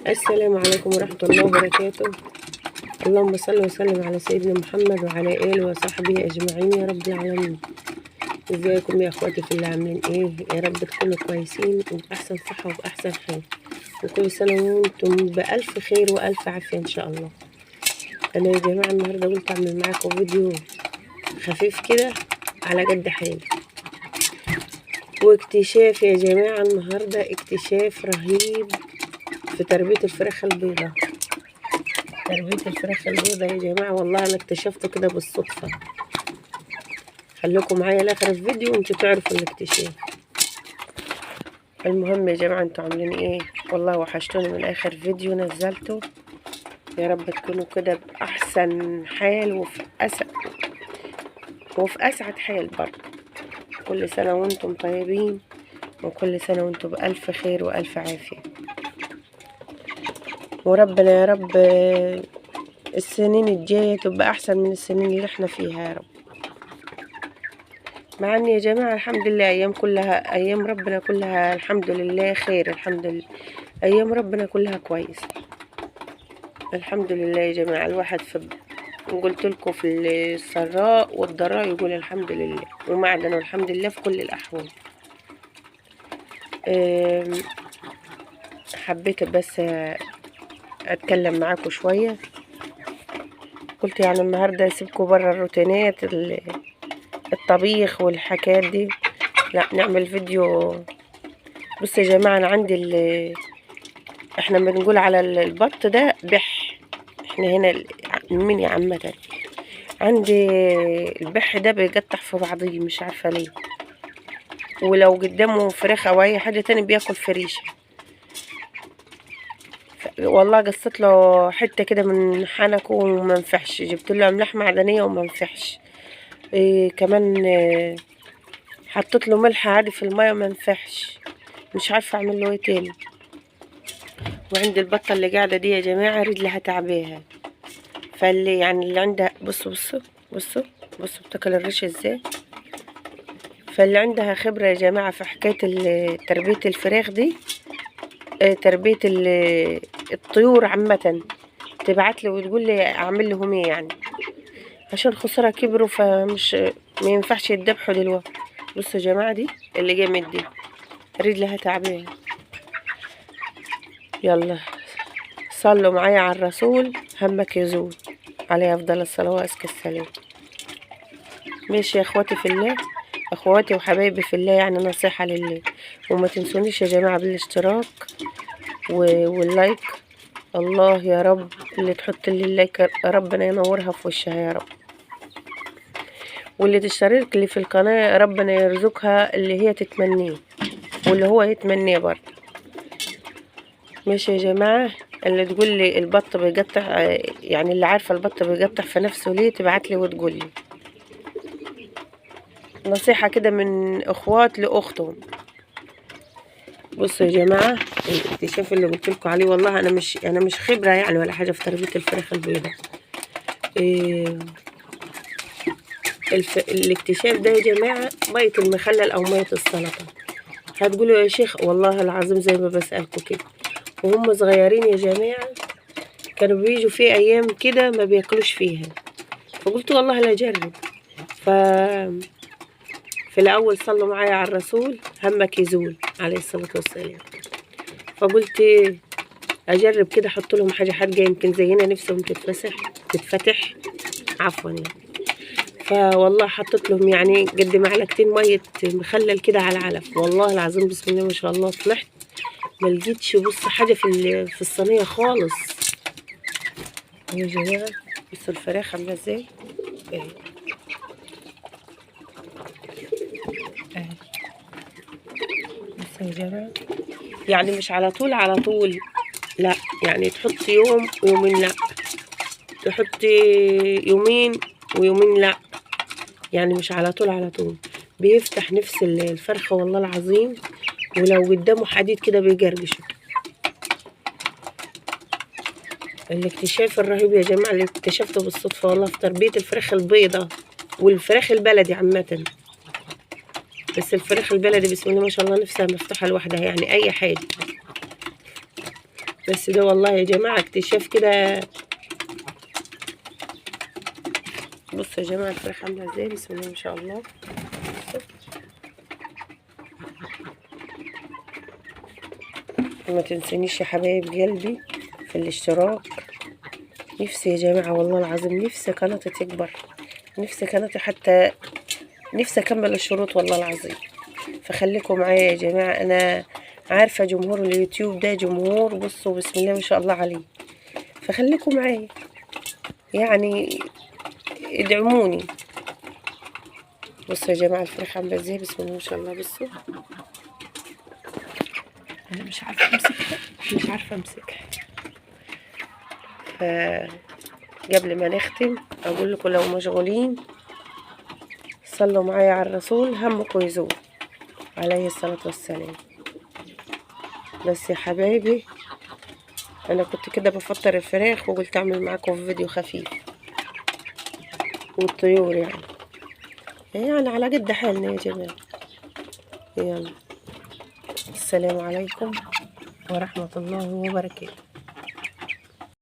السلام عليكم ورحمة الله وبركاته. اللهم صل وسلم على سيدنا محمد وعلى آله وصحبه أجمعين يا رب العالمين. ازيكم يا اخواتي في اللي عاملين ايه؟ يا رب تكونوا كويسين وبأحسن صحة وبأحسن حال، وكل سنة وانتم بألف خير وألف عافية ان شاء الله. انا يا جماعة النهاردة قلت اعمل معاكم فيديو خفيف كده على قد حالي، واكتشاف يا جماعة النهاردة اكتشاف رهيب في تربية الفراخ البيضاء. تربية الفراخ البيضاء يا جماعة والله أنا اكتشفته كده بالصدفة. خليكم معايا لآخر الفيديو وانتوا تعرفوا الاكتشاف. المهم يا جماعة انتوا عاملين ايه؟ والله وحشتوني من آخر فيديو نزلته. يا رب تكونوا كده بأحسن حال وفي أسعد حال برضه. كل سنة وانتم طيبين، وكل سنة وانتم بألف خير وألف عافية. وربنا يا رب السنين الجاية تبقى أحسن من السنين اللي احنا فيها يا رب. مع ان يا جماعة الحمد لله أيام ربنا كلها الحمد لله خير، الحمد لله أيام ربنا كلها كويس الحمد لله يا جماعة. الواحد قلت لكم في السراء والضراء يقول الحمد لله، ومعدن الحمد لله في كل الأحوال. حبيت بس أتكلم معاكم شوية. قلت يعني النهاردة أسيبكم برا الروتينات الطبيخ والحكايات دي، لا نعمل فيديو. بص يا جماعة أنا عندي احنا بنقول على البط ده بح، احنا هنا المنيا عامة عندي البح ده بيقطع في بعضيه مش عارفة ليه، ولو قدامه فراخ او اي حاجة تاني بياكل فريشة. والله قصت له حتة كده من حنكه وما نفعش، جبت له املاح معدنية وما نفعش. كمان حطيت له ملح عادي في المية وما نفعش. مش عارفة اعمل له ايه تاني. وعند البطة اللي قاعدة دي يا جماعة رجلها تعبيها، فاللي يعني اللي عندها بصوا بتاكل الريش ازاي. فاللي عندها خبرة يا جماعة في حكاية تربية الفراخ دي، تربية الطيور عامة، تبعتلي وتقول لي اعمل لهم ايه يعني، عشان خسارة كبروا فمش ما ينفعش يتذبحوا دلوقتي. بصوا يا جماعة دي اللي جامد دي رجلها تعبانة. يلا صلوا معايا على الرسول همك يزول عليه افضل الصلاة وازكى السلام. ماشي يا اخواتي في الله، اخواتي وحبايبي في الله، يعني نصيحة لله. وما تنسونيش يا جماعة بالاشتراك واللايك. الله يا رب اللي تحط لي اللايك ربنا ينورها في وشها يا رب، واللي تشترك لي في القناة ربنا يرزقها اللي هي تتمنيه واللي هو يتمنيه برضه. ماشي يا جماعة. اللي تقول لي البط بيقطع، يعني اللي عارفة البط بيقطع في نفسه ليه تبعتلي وتقول لي. نصيحة كده من اخوات لاختهم. بصوا يا جماعة الاكتشاف اللي قلت لكم عليه، والله انا مش خبرة يعني ولا حاجة في تربية الفراخ البيضاء. الاكتشاف ده يا جماعة مية المخلل او مية السلطة. هتقولوا يا شيخ والله العظيم زي ما بسألكم كده، وهم صغيرين يا جماعة كانوا بيجوا في ايام كده ما بياكلوش فيها، فقلت والله لا اجرب. في الاول صلوا معايا على الرسول همك يزول عليه الصلاة والسلام. فقلت اجرب كده احط لهم حاجة حادقة يمكن زينا نفسهم تتفتح عفوا يعني. فوالله حطيت لهم يعني قد معلقتين مية مخلل كده على العلف. والله العظيم بسم الله ما شاء الله طلعت ما لقيتش بص حاجة في الصينية خالص. يا جماعة بصوا الفراخ عاملة ازاي اهي اهي. بصوا يا جماعة يعني مش على طول لا، يعني تحط يوم ويومين لا، تحط يومين ويومين لا، يعني مش على طول بيفتح نفس الفرخة والله العظيم. ولو قدامه حديد كده بيجرجشه. الاكتشاف الرهيب يا جماعة اللي اكتشفته بالصدفة والله في تربية الفراخ البيضة والفراخ البلدي عامة. بس الفراخ البلدي بسم الله ما شاء الله نفسها مفتوحة لوحدها، يعني اي حاجة بس ده والله يا جماعة اكتشاف كده. بصوا يا جماعة الفراخ عاملة ازاي، بسم الله ما شاء الله. ما تنسونيش يا حبايب قلبي في الاشتراك. نفسي يا جماعة والله العظيم، نفسي قناتي تكبر، نفسي قناتي حتى، نفسي اكمل الشروط والله العظيم. فخليكم معايا يا جماعة. انا عارفة جمهور اليوتيوب ده جمهور، بصوا بسم الله ما شاء الله عليه. فخليكم معايا يعني، ادعموني. بصوا يا جماعة الفراخ عاملة ازاي، بسم الله ما شاء الله. بصوا انا مش عارفة امسكها، مش عارفة امسكها. فقبل ما نختم اقول لكم لو مشغولين صلوا معايا على الرسول، همكم يزول عليه الصلاة والسلام. بس يا حبايبي انا كنت كده بفطر الفراخ وقلت اعمل معاكم فيديو خفيف، والطيور يعني على قد حالنا يا جماعة. يلا السلام عليكم ورحمة الله وبركاته.